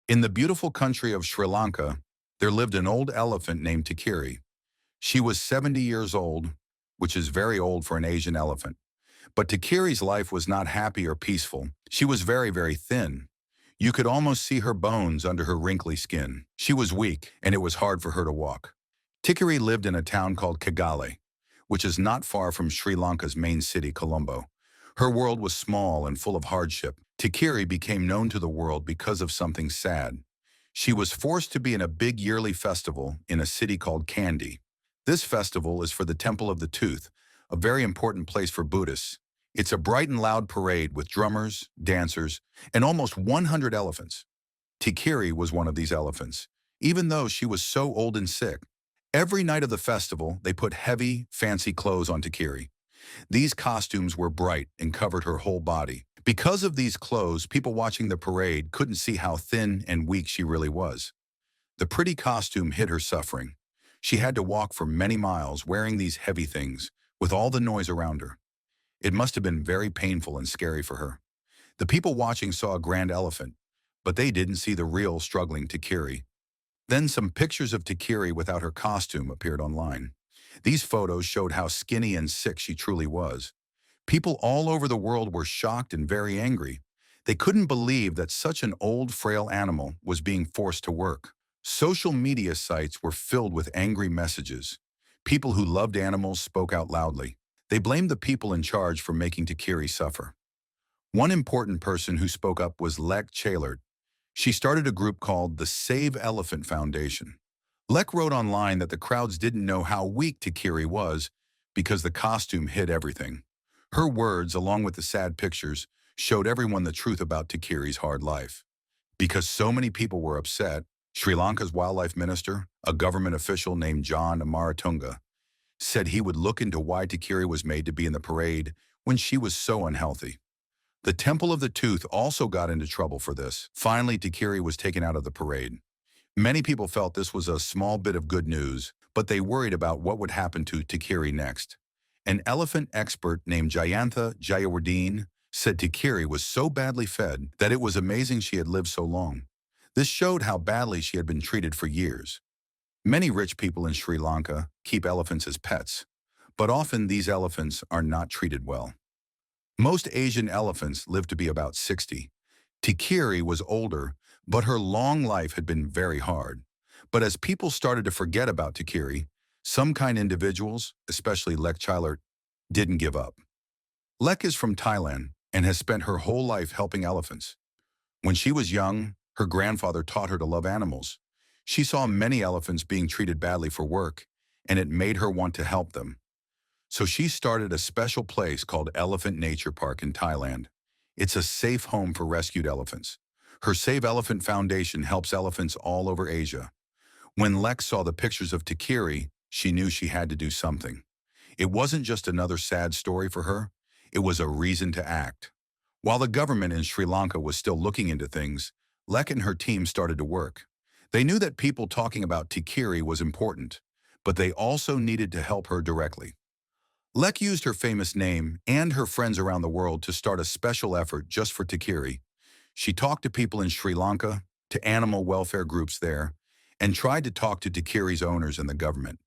In the beautiful country of Sri Lanka, there lived an old elephant named Tikiri. She was 70 years old, which is very old for an Asian elephant. But Tikiri's life was not happy or peaceful. She was very, very thin. You could almost see her bones under her wrinkly skin. She was weak, and it was hard for her to walk. Tikiri lived in a town called Kigali, which is not far from Sri Lanka's main city, Colombo. Her world was small and full of hardship. Tikiri became known to the world because of something sad. She was forced to be in a big yearly festival in a city called Kandy. This festival is for the Temple of the Tooth, a very important place for Buddhists. It's a bright and loud parade with drummers, dancers, and almost 100 elephants. Tikiri was one of these elephants, even though she was so old and sick. Every night of the festival, they put heavy, fancy clothes on Tikiri. These costumes were bright and covered her whole body. Because of these clothes, people watching the parade couldn't see how thin and weak she really was. The pretty costume hid her suffering. She had to walk for many miles wearing these heavy things, with all the noise around her. It must have been very painful and scary for her. The people watching saw a grand elephant, but they didn't see the real struggling Tikiri. Then some pictures of Tikiri without her costume appeared online. These photos showed how skinny and sick she truly was. People all over the world were shocked and very angry. They couldn't believe that such an old, frail animal was being forced to work. Social media sites were filled with angry messages. People who loved animals spoke out loudly. They blamed the people in charge for making Tikiri suffer. One important person who spoke up was Lek Chailert. She started a group called the Save Elephant Foundation. Lek wrote online that the crowds didn't know how weak Tikiri was because the costume hid everything. Her words, along with the sad pictures, showed everyone the truth about Tikiri's hard life. Because so many people were upset, Sri Lanka's wildlife minister, a government official named John Amaratunga, said he would look into why Tikiri was made to be in the parade when she was so unhealthy. The Temple of the Tooth also got into trouble for this. Finally, Tikiri was taken out of the parade. Many people felt this was a small bit of good news, but they worried about what would happen to Tikiri next. An elephant expert named Jayantha Jayawardene said Tikiri was so badly fed that it was amazing she had lived so long. This showed how badly she had been treated for years. Many rich people in Sri Lanka keep elephants as pets, but often these elephants are not treated well. Most Asian elephants live to be about 60. Tikiri was older, but her long life had been very hard. But as people started to forget about Tikiri, some kind individuals, especially Lek Chailert, didn't give up. Lek is from Thailand and has spent her whole life helping elephants. When she was young, her grandfather taught her to love animals. She saw many elephants being treated badly for work, and it made her want to help them. So she started a special place called Elephant Nature Park in Thailand. It's a safe home for rescued elephants. Her Save Elephant Foundation helps elephants all over Asia. When Lek saw the pictures of Tikiri, she knew she had to do something. It wasn't just another sad story for her, it was a reason to act. While the government in Sri Lanka was still looking into things, Lek and her team started to work. They knew that people talking about Tikiri was important, but they also needed to help her directly. Lek used her famous name and her friends around the world to start a special effort just for Tikiri. She talked to people in Sri Lanka, to animal welfare groups there, and tried to talk to Tikiri's owners and the government.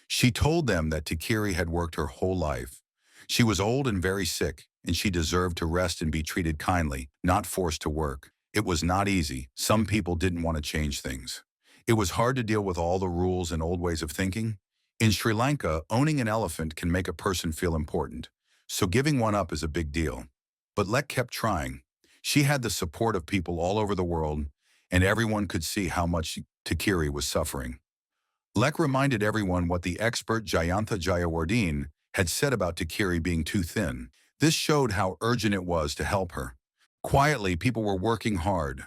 She told them that Tikiri had worked her whole life. She was old and very sick, and she deserved to rest and be treated kindly, not forced to work. It was not easy. Some people didn't want to change things. It was hard to deal with all the rules and old ways of thinking. In Sri Lanka, owning an elephant can make a person feel important, so giving one up is a big deal. But Lek kept trying. She had the support of people all over the world, and everyone could see how much Tikiri was suffering. Lek reminded everyone what the expert Jayantha Jayawardene had said about Tikiri being too thin. This showed how urgent it was to help her. Quietly, people were working hard.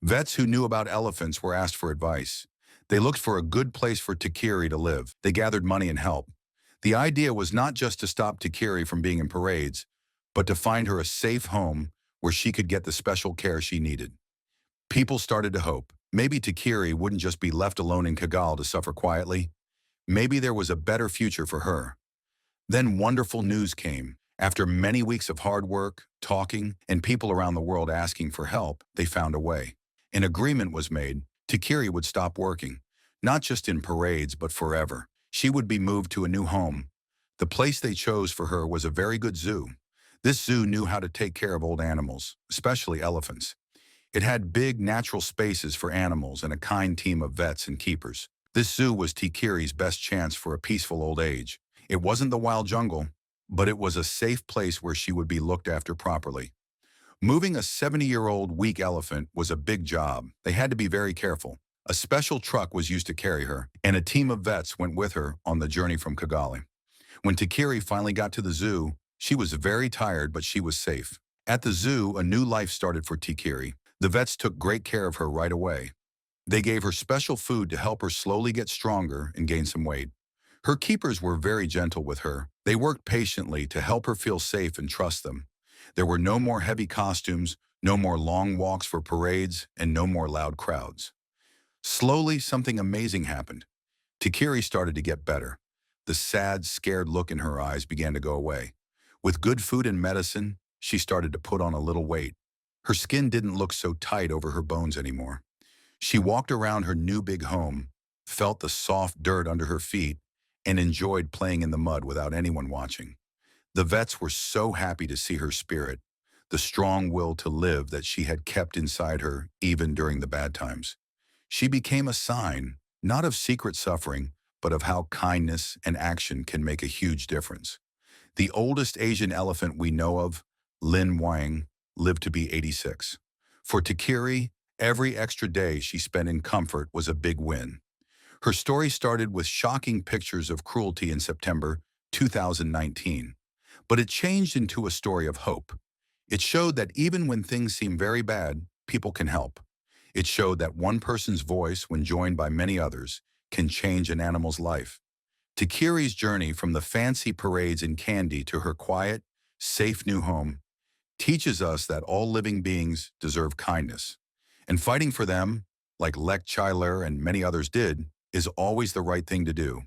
Vets who knew about elephants were asked for advice. They looked for a good place for Tikiri to live. They gathered money and help. The idea was not just to stop Tikiri from being in parades, but to find her a safe home where she could get the special care she needed. People started to hope. Maybe Tikiri wouldn't just be left alone in Kigali to suffer quietly. Maybe there was a better future for her. Then wonderful news came. After many weeks of hard work, talking, and people around the world asking for help, they found a way. An agreement was made. Tikiri would stop working, not just in parades but forever. She would be moved to a new home. The place they chose for her was a very good zoo. This zoo knew how to take care of old animals, especially elephants. It had big natural spaces for animals and a kind team of vets and keepers. This zoo was Tikiri's best chance for a peaceful old age. It wasn't the wild jungle, but it was a safe place where she would be looked after properly. Moving a 70-year-old weak elephant was a big job. They had to be very careful. A special truck was used to carry her, and a team of vets went with her on the journey from Kigali. When Tikiri finally got to the zoo, she was very tired, but she was safe. At the zoo, a new life started for Tikiri. The vets took great care of her right away. They gave her special food to help her slowly get stronger and gain some weight. Her keepers were very gentle with her. They worked patiently to help her feel safe and trust them. There were no more heavy costumes, no more long walks for parades, and no more loud crowds. Slowly, something amazing happened. Tikiri started to get better. The sad, scared look in her eyes began to go away. With good food and medicine, she started to put on a little weight. Her skin didn't look so tight over her bones anymore. She walked around her new big home, felt the soft dirt under her feet, and enjoyed playing in the mud without anyone watching. The vets were so happy to see her spirit, the strong will to live that she had kept inside her even during the bad times. She became a sign, not of secret suffering, but of how kindness and action can make a huge difference. The oldest Asian elephant we know of, Lin Wang, lived to be 86. For Tikiri, every extra day she spent in comfort was a big win. Her story started with shocking pictures of cruelty in September 2019, but it changed into a story of hope. It showed that even when things seem very bad, people can help. It showed that one person's voice, when joined by many others, can change an animal's life. Tikiri's journey from the fancy parades in Kandy to her quiet, safe new home teaches us that all living beings deserve kindness. And fighting for them, like Lek Chailert and many others did, is always the right thing to do.